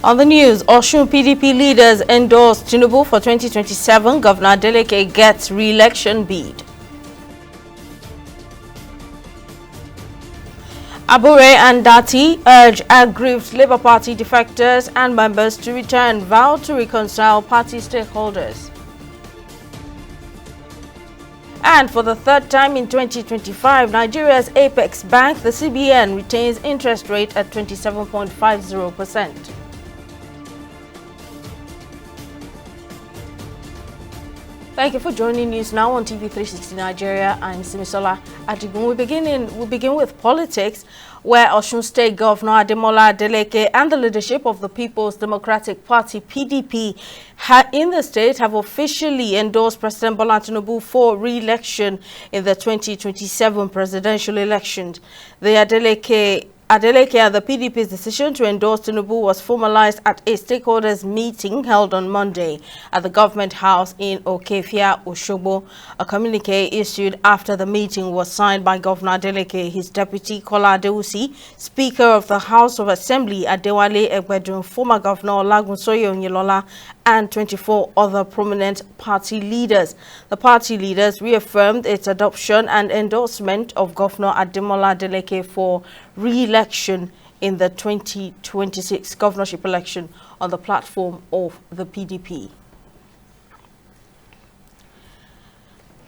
On the news, Osun PDP leaders endorse Tinubu for 2027. Governor Adeleke gets re-election bid. Abure and Dati urge aggrieved Labour Party defectors and members to return, vow to reconcile party stakeholders. And for the third time in 2025, Nigeria's apex bank, the CBN, retains interest rate at 27.50%. Thank you for joining News Now on TV360 Nigeria. I'm Simisola Adigun. We begin with politics, where Osun State Governor Ademola Adeleke and the leadership of the People's Democratic Party (PDP) in the state have officially endorsed President Bola Tinubu for re-election in the 2027 presidential elections. The Adeleke and the PDP's decision to endorse Tinubu was formalized at a stakeholders meeting held on Monday at the government house in Okefia, Osogbo. A communique issued after the meeting was signed by Governor Adeleke, his deputy Kola Adewusi, Speaker of the House of Assembly Adewale Egbedun, former Governor Olagunsoye Oyinlola, and 24 other prominent party leaders. The party leaders reaffirmed its adoption and endorsement of Governor Ademola Adeleke for re-election in the 2026 governorship election on the platform of the PDP.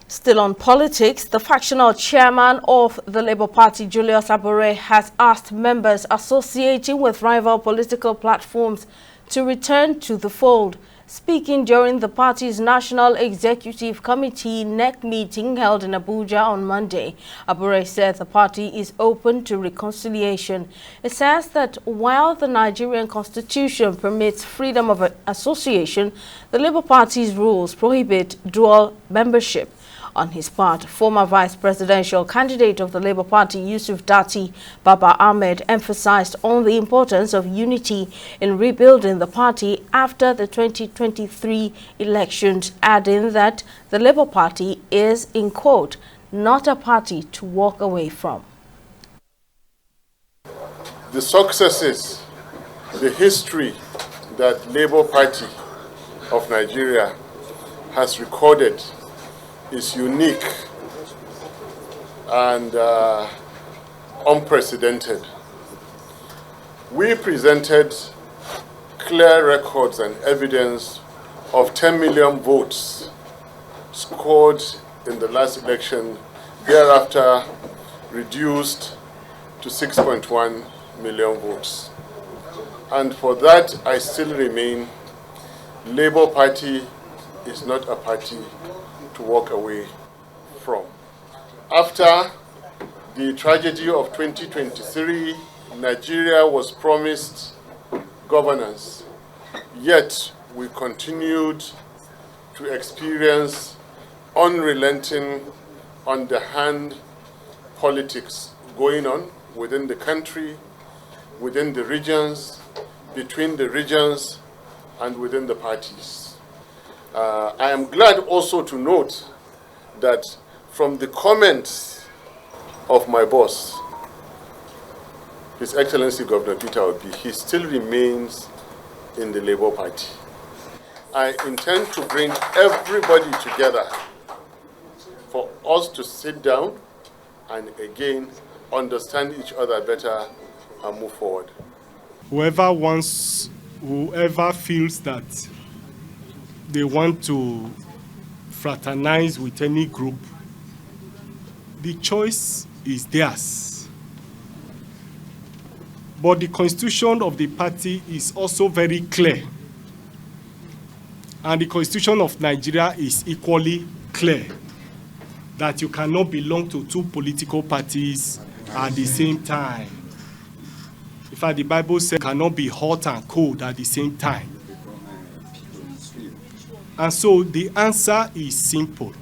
Still on politics, the factional chairman of the Labour Party, Julius Abure, has asked members associating with rival political platforms to return to the fold. Speaking during the party's National Executive Committee NEC meeting held in Abuja on Monday, Abure said the party is open to reconciliation. It says that while the Nigerian Constitution permits freedom of association, the Labour Party's rules prohibit dual membership. On his part, former vice presidential candidate of the Labour Party, Yusuf Dati Baba Ahmed, emphasized on the importance of unity in rebuilding the party after the 2023 elections, adding that the Labour Party is, in quote, not a party to walk away from. The successes, the history that Labour Party of Nigeria has recorded is unique and unprecedented. We presented clear records and evidence of 10 million votes scored in the last election, thereafter reduced to 6.1 million votes. And for that, I still remain, Labour Party is not a party to walk away from. After the tragedy of 2023, Nigeria was promised governance, yet we continued to experience unrelenting, underhand politics going on within the country, within the regions, between the regions, and within the parties. I am glad also to note that from the comments of my boss, His Excellency Governor Peter Obi, he still remains in the Labour Party. I intend to bring everybody together for us to sit down and again understand each other better and move forward. Whoever feels that they want to fraternize with any group, the choice is theirs. But the constitution of the party is also very clear. And the constitution of Nigeria is equally clear that you cannot belong to two political parties at the same time. In fact, the Bible says you cannot be hot and cold at the same time. And so the answer is simple.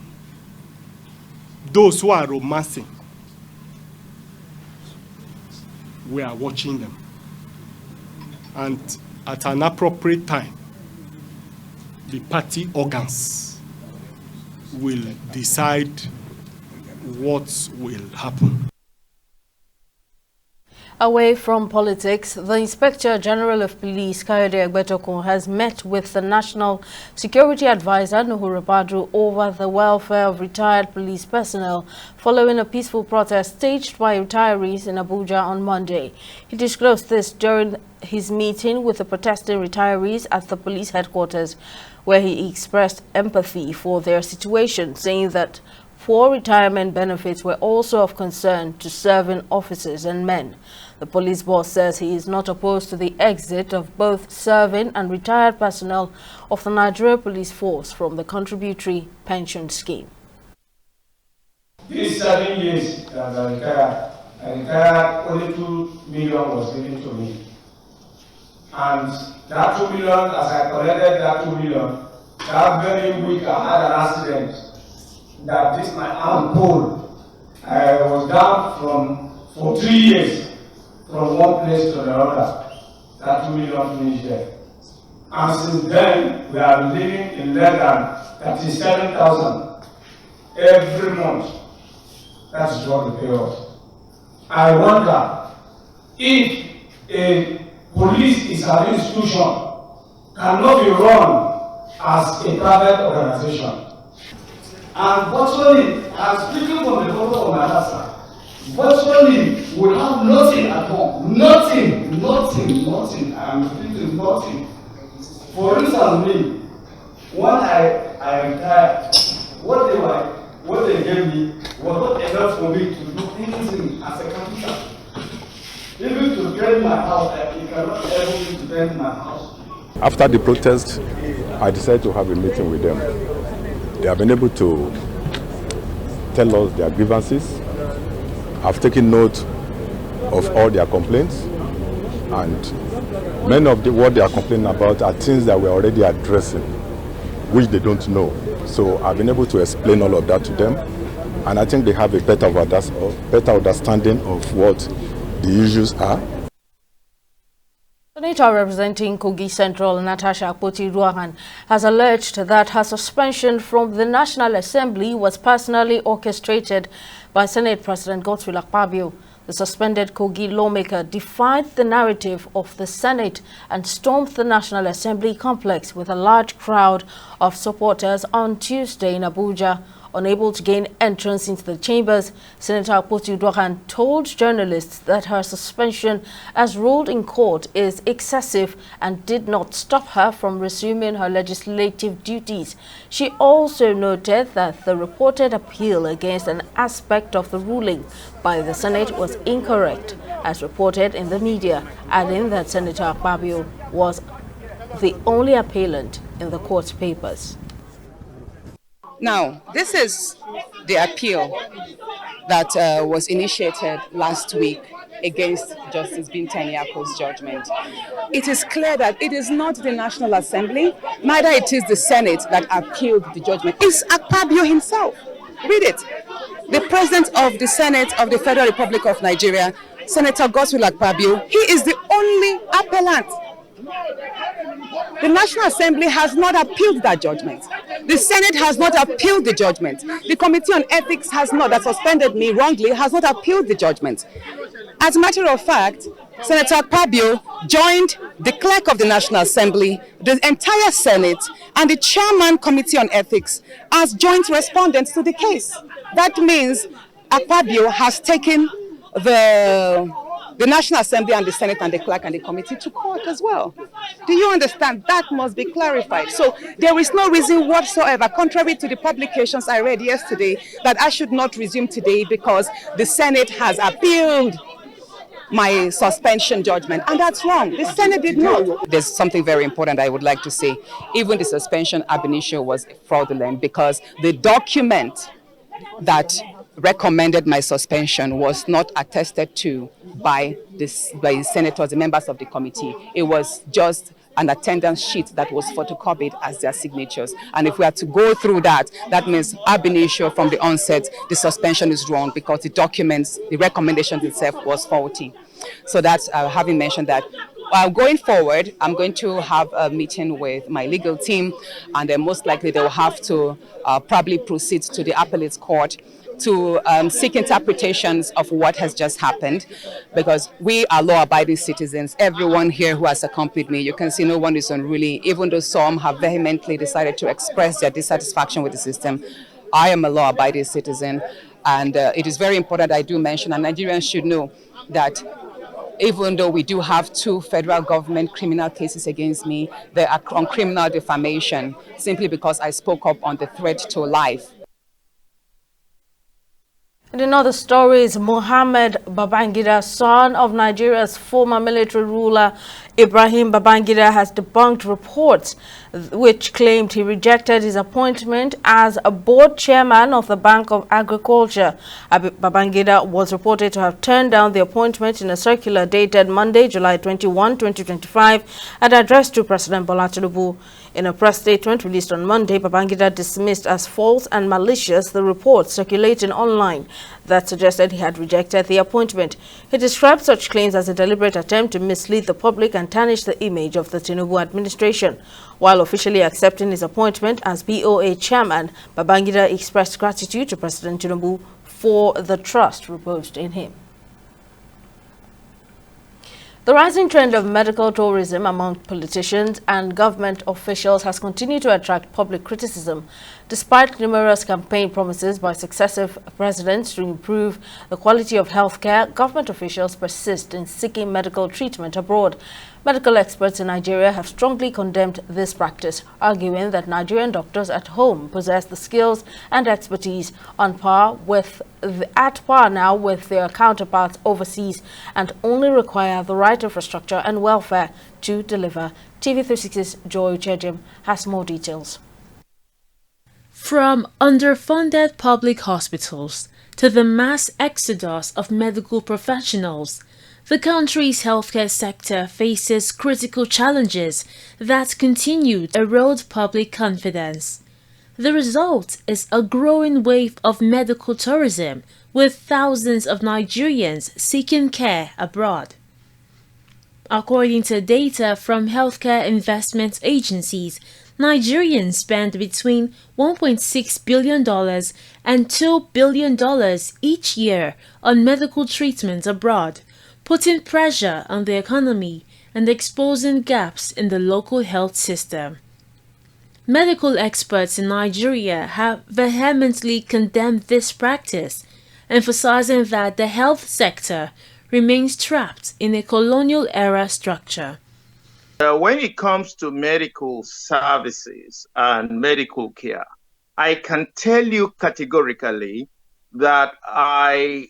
Those who are romancing, we are watching them. And at an appropriate time, the party organs will decide what will happen. Away from politics, the Inspector General of Police, Kayode Egbetokun, has met with the National Security Advisor, Nuhu Ribadu, over the welfare of retired police personnel following a peaceful protest staged by retirees in Abuja on Monday. He disclosed this during his meeting with the protesting retirees at the police headquarters, where he expressed empathy for their situation, saying that poor retirement benefits were also of concern to serving officers and men. The police boss says he is not opposed to the exit of both serving and retired personnel of the Nigeria Police Force from the contributory pension scheme. These 7 years that I retired, only 2 million was given to me. And that 2 million, as I collected that 2 million, that very week I had an accident that this my arm pulled. I was down for 3 years from one place to the other. That 2 million finished there. And since then, we are living in less than 37,000 every month. That's what we pay us. I wonder if a police is an institution cannot be run as a private organization. And virtually, I'm speaking from the bottom of my heart, virtually, we have nothing at home. Nothing. I'm speaking nothing. For instance, me, when I retired, what they gave me was not enough for me to do anything as a carpenter. Even to paint my house, I cannot help me to paint my house. After the protest, I decided to have a meeting with them. They have been able to tell us their grievances. I've taken note of all their complaints, and many of what they are complaining about are things that we're already addressing, which they don't know. So I've been able to explain all of that to them, and I think they have a better understanding of what the issues are. Senator representing Kogi Central, Natasha Akpoti-Uduaghan, has alleged that her suspension from the National Assembly was personally orchestrated by Senate President Godswill Akpabio. The suspended Kogi lawmaker defied the narrative of the Senate and stormed the National Assembly complex with a large crowd of supporters on Tuesday in Abuja. Unable to gain entrance into the chambers, Senator Akpoti-Uduaghan told journalists that her suspension, as ruled in court, is excessive and did not stop her from resuming her legislative duties. She also noted that the reported appeal against an aspect of the ruling by the Senate was incorrect, as reported in the media, adding that Senator Akpabio was the only appellant in the court papers. Now, this is the appeal that was initiated last week against Justice Binta Nyako's judgment. It is clear that it is not the National Assembly, neither it is the Senate that appealed the judgment. It's Akpabio himself. Read it. The President of the Senate of the Federal Republic of Nigeria, Senator Godswill Akpabio, he is the only appellant. The National Assembly has not appealed that judgment. The Senate has not appealed the judgment. The Committee on Ethics has not, that suspended me wrongly, has not appealed the judgment. As a matter of fact, Senator Akpabio joined the clerk of the National Assembly, the entire Senate, and the chairman Committee on Ethics as joint respondents to the case. That means Akpabio has taken the National Assembly and the Senate and the clerk and the committee to court as well. Do you understand? That must be clarified. So there is no reason whatsoever, contrary to the publications I read yesterday, that I should not resume today because the Senate has appealed my suspension judgment, and that's wrong. The Senate did not. There's something very important I would like to say. Even the suspension ab initio was fraudulent because the document that recommended my suspension was not attested to by the senators, the members of the committee. It was just an attendance sheet that was photocopied as their signatures. And if we are to go through that, that means ab initio from the onset, the suspension is wrong because the documents, the recommendation itself was faulty. So that's having mentioned that. Going forward, I'm going to have a meeting with my legal team, and then most likely they will have to probably proceed to the appellate court to seek interpretations of what has just happened, because we are law-abiding citizens. Everyone here who has accompanied me, you can see no one is unruly, even though some have vehemently decided to express their dissatisfaction with the system. I am a law-abiding citizen, and it is very important I do mention, and Nigerians should know that even though we do have 2 federal government criminal cases against me, they are on criminal defamation simply because I spoke up on the threat to life. And in other stories, Mohammed Babangida, son of Nigeria's former military ruler Ibrahim Babangida, has debunked reports which claimed he rejected his appointment as a board chairman of the Bank of Agriculture. Babangida was reported to have turned down the appointment in a circular dated Monday, July 21, 2025, and addressed to President Bola Tinubu. In a press statement released on Monday, Babangida dismissed as false and malicious the reports circulating online that suggested he had rejected the appointment. He described such claims as a deliberate attempt to mislead the public and tarnish the image of the Tinubu administration. While officially accepting his appointment as BOA chairman, Babangida expressed gratitude to President Tinubu for the trust reposed in him. The rising trend of medical tourism among politicians and government officials has continued to attract public criticism. Despite numerous campaign promises by successive presidents to improve the quality of healthcare, government officials persist in seeking medical treatment abroad. Medical experts in Nigeria have strongly condemned this practice, arguing that Nigerian doctors at home possess the skills and expertise at par now with their counterparts overseas and only require the right infrastructure and welfare to deliver. TV360's Joy Chejim has more details. From underfunded public hospitals to the mass exodus of medical professionals, the country's healthcare sector faces critical challenges that continue to erode public confidence. The result is a growing wave of medical tourism, with thousands of Nigerians seeking care abroad. According to data from healthcare investment agencies, Nigerians spend between $1.6 billion and $2 billion each year on medical treatment abroad, putting pressure on the economy and exposing gaps in the local health system. Medical experts in Nigeria have vehemently condemned this practice, emphasizing that the health sector remains trapped in a colonial-era structure. When it comes to medical services and medical care, I can tell you categorically that I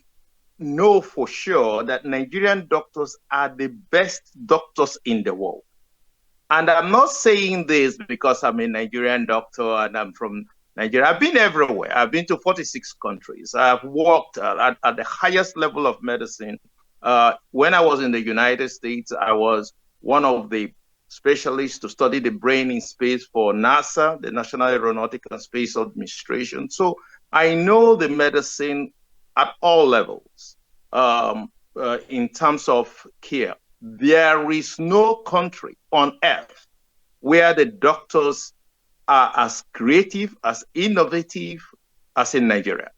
know for sure that Nigerian doctors are the best doctors in the world. And I'm not saying this because I'm a Nigerian doctor and I'm from Nigeria. I've been everywhere. I've been to 46 countries. I've worked at the highest level of medicine. When I was in the United States, I was one of the specialists to study the brain in space for NASA, the National Aeronautical and Space Administration. So I know the medicine at all levels in terms of care. There is no country on earth where the doctors are as creative, as innovative as in Nigeria.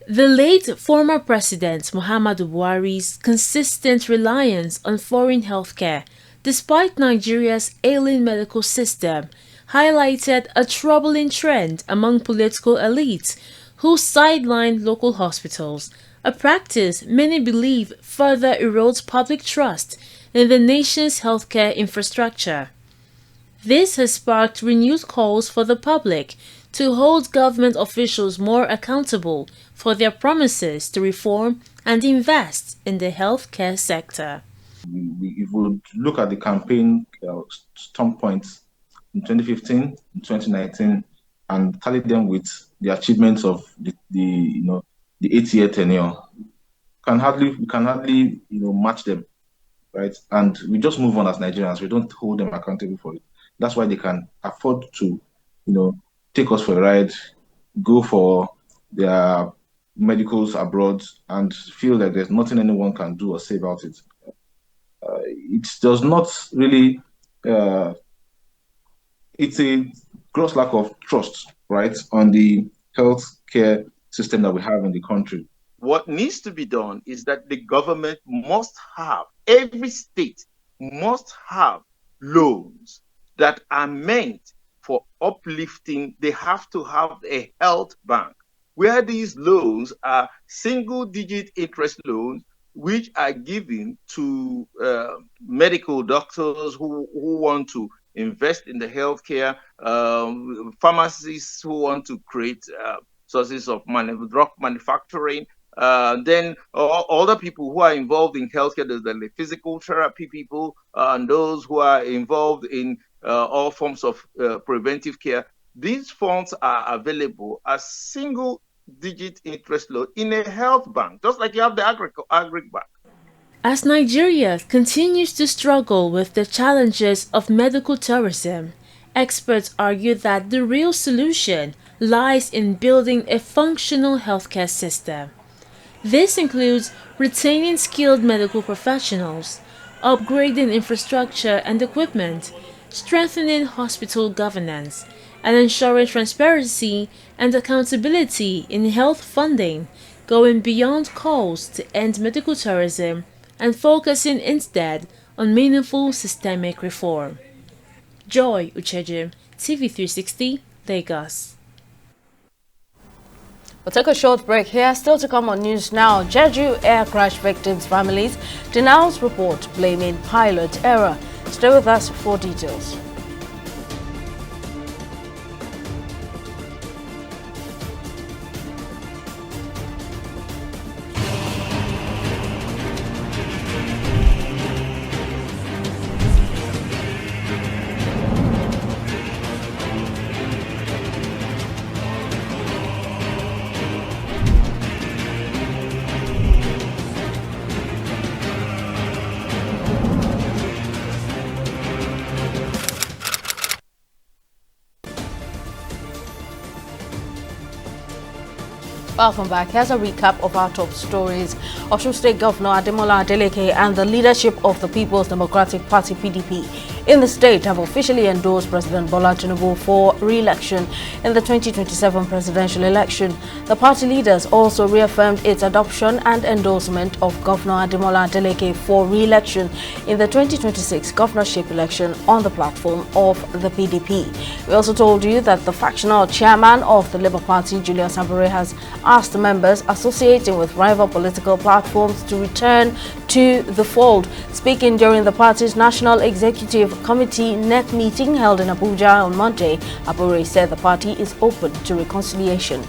The late former President Muhammadu Buhari's consistent reliance on foreign healthcare, despite Nigeria's ailing medical system, highlighted a troubling trend among political elites who sidelined local hospitals, a practice many believe further erodes public trust in the nation's healthcare infrastructure. This has sparked renewed calls for the public to hold government officials more accountable for their promises to reform and invest in the healthcare sector. If we look at the campaign strong points in 2015, in 2019, and tally them with the achievements of the 8-year tenure, we can hardly match them, right? And we just move on as Nigerians. We don't hold them accountable for it. That's why they can afford to, take us for a ride, go for their medicals abroad, and feel like there's nothing anyone can do or say about it. It does not really. It's a gross lack of trust, right, on the healthcare system that we have in the country. What needs to be done is that the government must have, every state must have loans that are meant for uplifting. They have to have a health bank where these loans are single-digit interest loans, which are given to medical doctors who want to invest in the healthcare, pharmacists who want to create sources of drug manufacturing, then other people who are involved in healthcare, the physical therapy people, and those who are involved in all forms of preventive care. These funds are available as single-digit interest loan in a health bank, just like you have the agric bank. As Nigeria continues to struggle with the challenges of medical tourism, experts argue that the real solution lies in building a functional healthcare system. This includes retaining skilled medical professionals, upgrading infrastructure and equipment, strengthening hospital governance, and ensuring transparency and accountability in health funding, going beyond calls to end medical tourism and focusing instead on meaningful systemic reform. Joy Uchejim, TV360, Lagos. We'll take a short break here. Still to come on News Now. Jeju air crash victims' families denounce report blaming pilot error. Stay with us for details. Welcome back. Here's a recap of our top stories. Osun State Governor Ademola Adeleke and the leadership of the People's Democratic Party (PDP) in the state have officially endorsed President Bola Tinubu for re-election in the 2027 presidential election. The party leaders also reaffirmed its adoption and endorsement of Governor Ademola Adeleke for re-election in the 2026 governorship election on the platform of the PDP. We also told you that the factional chairman of the Labour Party, Julius Abure, has asked members associating with rival political platforms to return to the fold. Speaking during the party's National Executive Committee NEC meeting held in Abuja on Monday, Abure said the party is open to reconciliation.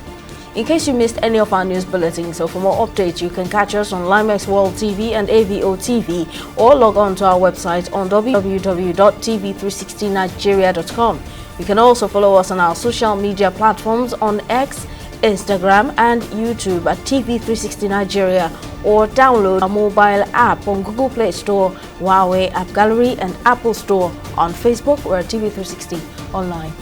In case you missed any of our news bulletins, so for more updates, you can catch us on Limex World TV and AVO TV, or log on to our website on www.tv360nigeria.com. You can also follow us on our social media platforms on X, Instagram and YouTube at TV360 Nigeria, or download our mobile app on Google Play Store, Huawei App Gallery and Apple Store. On Facebook, we're at TV360 Online.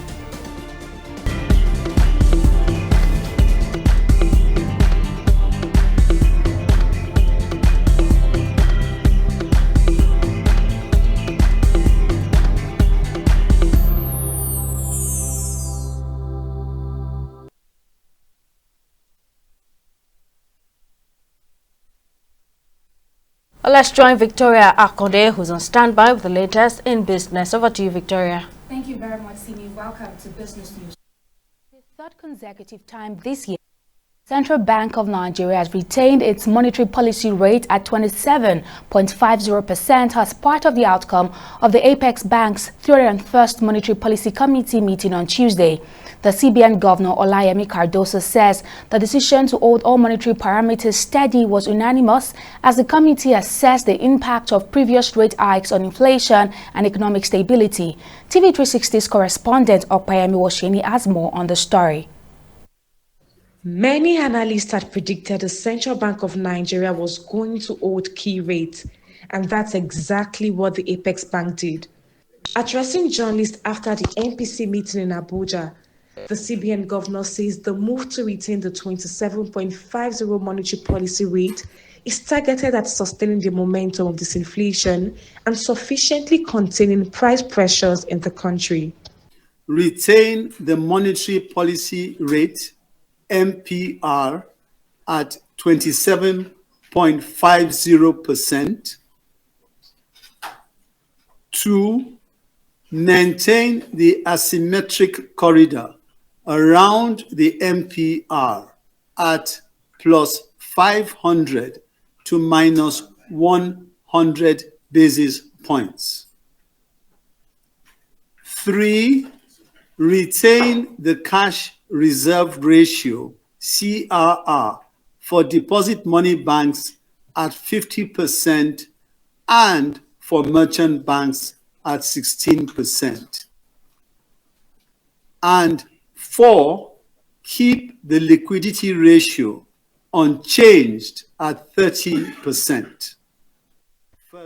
Let's join Victoria Akode, who's on standby with the latest in business. Over to you, Victoria. Thank you very much, Simi. Welcome to Business News. For the third consecutive time this year, Central Bank of Nigeria has retained its monetary policy rate at 27.50% as part of the outcome of the Apex Bank's 301st Monetary Policy Committee meeting on Tuesday. The CBN Governor Olayemi Cardoso says the decision to hold all monetary parameters steady was unanimous as the committee assessed the impact of previous rate hikes on inflation and economic stability. TV360's correspondent Opayemi Wosheni has more on the story. Many analysts had predicted the Central Bank of Nigeria was going to hold key rates, and that's exactly what the Apex Bank did. Addressing journalists after the MPC meeting in Abuja, the CBN governor says the move to retain the 27.50 monetary policy rate is targeted at sustaining the momentum of disinflation and sufficiently containing price pressures in the country. Retain the monetary policy rate MPR at 27.50%. 2, maintain the asymmetric corridor around the MPR at plus 500 to minus 100 basis points. 3, retain the cash reserve ratio, CRR, for deposit money banks at 50% and for merchant banks at 16%. And 4, keep the liquidity ratio unchanged at 30%.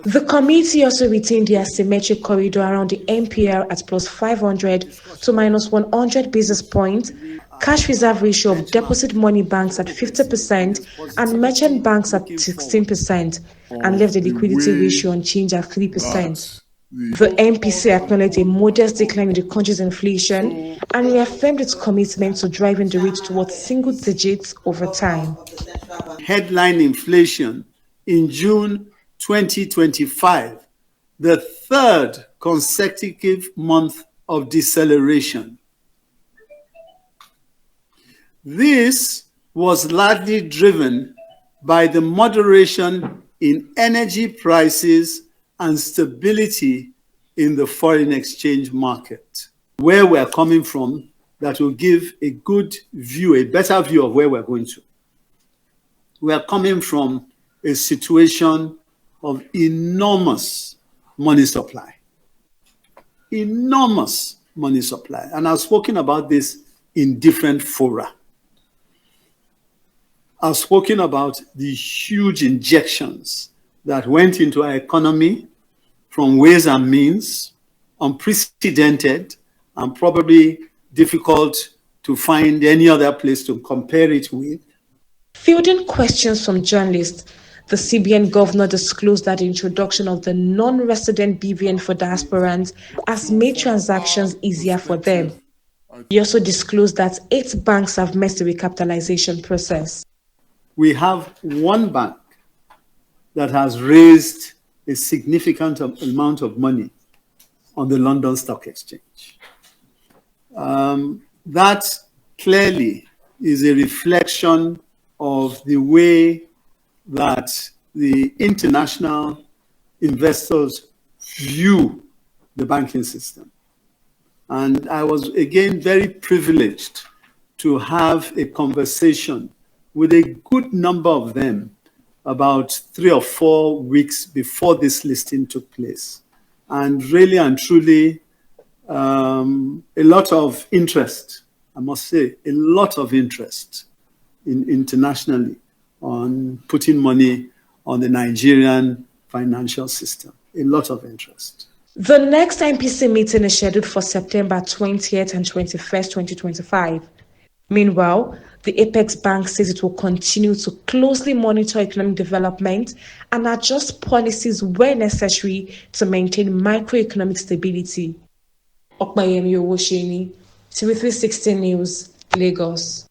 The committee also retained the asymmetric corridor around the MPR at plus 500 to minus 100 basis points, cash reserve ratio of deposit money banks at 50% and merchant banks at 16%, and left the liquidity ratio unchanged at 3%. The MPC acknowledged a modest decline in the country's inflation and reaffirmed its commitment to driving the rate towards single digits over time. Headline inflation in June 2025, the third consecutive month of deceleration. This was largely driven by the moderation in energy prices and stability in the foreign exchange market. Where we're coming from, that will give a good view, a better view of where we're going to. We are coming from a situation of enormous money supply. Enormous money supply. And I've spoken about this in different fora. I've spoken about the huge injections that went into our economy from ways and means, unprecedented and probably difficult to find any other place to compare it with. Fielding questions from journalists, the CBN governor disclosed that the introduction of the non-resident BVN for diasporans has made transactions easier for them. He also disclosed that 8 banks have met the recapitalization process. We have one bank that has raised a significant amount of money on the London Stock Exchange. That clearly is a reflection of the way that the international investors view the banking system. And I was, again, very privileged to have a conversation with a good number of them about 3 or 4 weeks before this listing took place. And really and truly, a lot of interest, I must say, a lot of interest internationally on putting money on the Nigerian financial system. A lot of interest. The next MPC meeting is scheduled for September 20th and 21st, 2025. Meanwhile, the Apex Bank says it will continue to closely monitor economic development and adjust policies where necessary to maintain macroeconomic stability. Okmayemi Owosheni, TV360 News, Lagos.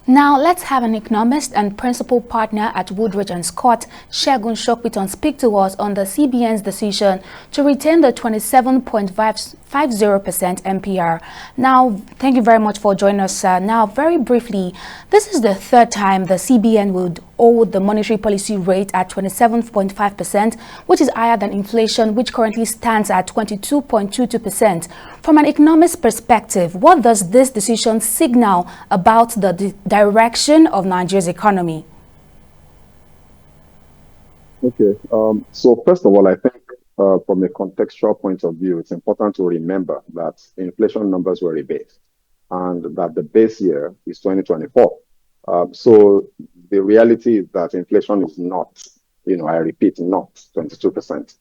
Now, let's have an economist and principal partner at Woodridge & Scott, Segun Sokpiton, speak to us on the CBN's decision to retain the 27.50% MPR. Now, thank you very much for joining us, sir. Now, very briefly, this is the third time the CBN would hold the monetary policy rate at 27.5%, which is higher than inflation, which currently stands at 22.22%. From an economist's perspective, what does this decision signal about the direction of Nigeria's economy? Okay, so first of all, I think from a contextual point of view, it's important to remember that inflation numbers were rebased and that the base year is 2024. So the reality is that inflation is not, I repeat, not 22%.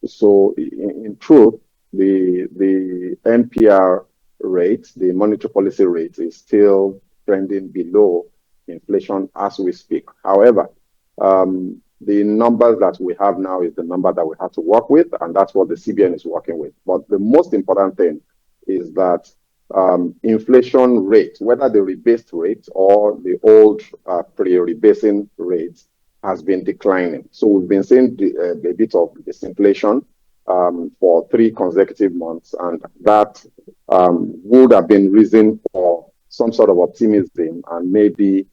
So in truth, the NPR rate, the monetary policy rate, is still trending below inflation as we speak. However, the numbers that we have now is the number that we have to work with, and that's what the CBN is working with. But the most important thing is that inflation rate, whether the rebased rate or the old pre-rebasing rate, has been declining. So we've been seeing a bit of disinflation for 3 consecutive months, and that would have been reason for some sort of optimism and maybe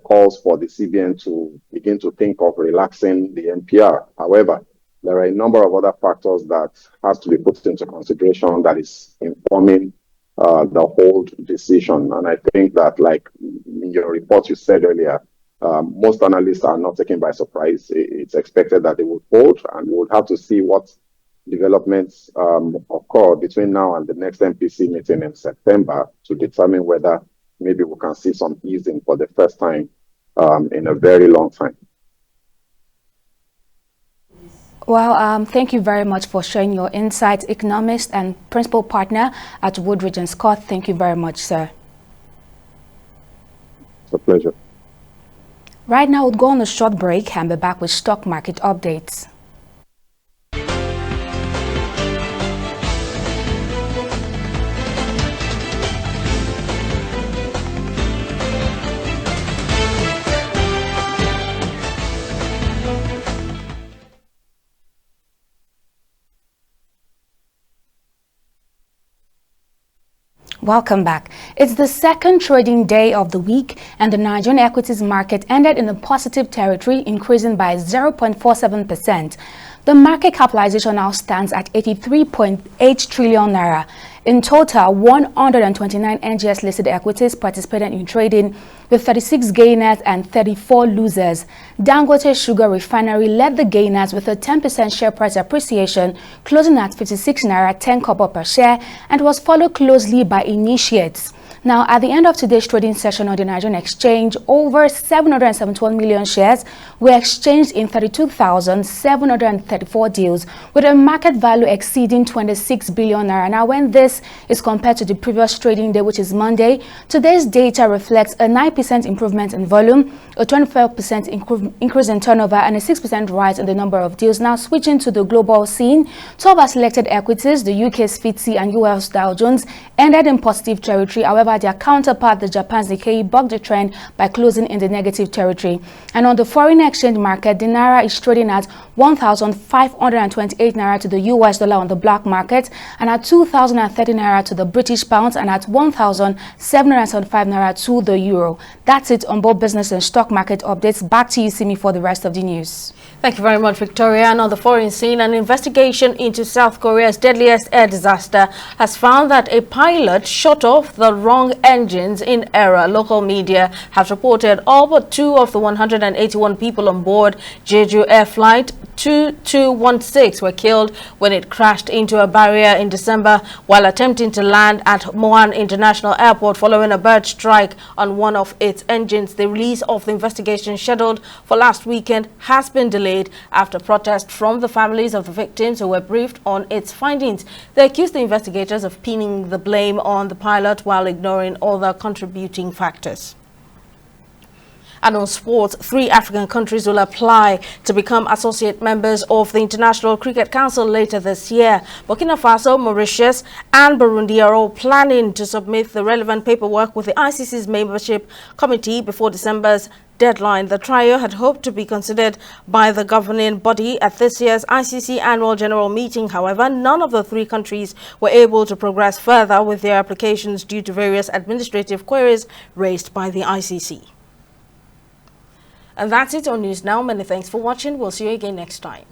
calls for the CBN to begin to think of relaxing the MPR. However, there are a number of other factors that has to be put into consideration that is informing the whole decision. And I think that, like in your report you said earlier, most analysts are not taken by surprise. It's expected that they will hold, and we would have to see what developments occur between now and the next MPC meeting in September to determine whether maybe we can see some easing for the first time in a very long time. Well, thank you very much for sharing your insights, economist and principal partner at Woodridge and Scott. Thank you very much, sir. It's a pleasure. Right now, we'll go on a short break and be back with stock market updates. Welcome back. It's the second trading day of the week, and the Nigerian equities market ended in a positive territory, increasing by 0.47%. The market capitalization now stands at 83.8 trillion naira. In total, 129 NGX-listed equities participated in trading, with 36 gainers and 34 losers. Dangote Sugar Refinery led the gainers with a 10% share price appreciation, closing at 56 naira 10 kobo per share, and was followed closely by Initiates. Now, at the end of today's trading session on the Nigerian exchange, over 771 million shares were exchanged in 32,734 deals, with a market value exceeding 26 billion naira. Now, when this is compared to the previous trading day, which is Monday, today's data reflects a 9% improvement in volume, a 24% increase in turnover, and a 6% rise in the number of deals. Now, switching to the global scene, 12 are selected equities, the UK's FTSE and US Dow Jones, ended in positive territory. However, their counterpart, the Japan's Nikkei, bucked the trend by closing in the negative territory. And on the foreign exchange market, the naira is trading at 1,528 naira to the US dollar on the black market, and at 2,030 naira to the British pound, and at 1,775 naira to the euro. That's it on both business and stock market updates. Back to you, Simi, for the rest of the news. Thank you very much, Victoria. And on the foreign scene, an investigation into South Korea's deadliest air disaster has found that a pilot shut off the wrong engines in error. Local media have reported all but 2 of the 181 people on board Jeju Air Flight 2216 were killed when it crashed into a barrier in December while attempting to land at Muan International Airport following a bird strike on one of its engines. The release of the investigation scheduled for last weekend has been delayed after protest from the families of the victims who were briefed on its findings. They accused the investigators of pinning the blame on the pilot while ignoring other contributing factors. And on sports, 3 African countries will apply to become associate members of the International Cricket Council later this year. Burkina Faso, Mauritius and Burundi are all planning to submit the relevant paperwork with the ICC's membership committee before December's deadline. The trio had hoped to be considered by the governing body at this year's ICC annual general meeting. However, none of the 3 countries were able to progress further with their applications due to various administrative queries raised by the ICC. And that's it on News Now. Many thanks for watching. We'll see you again next time.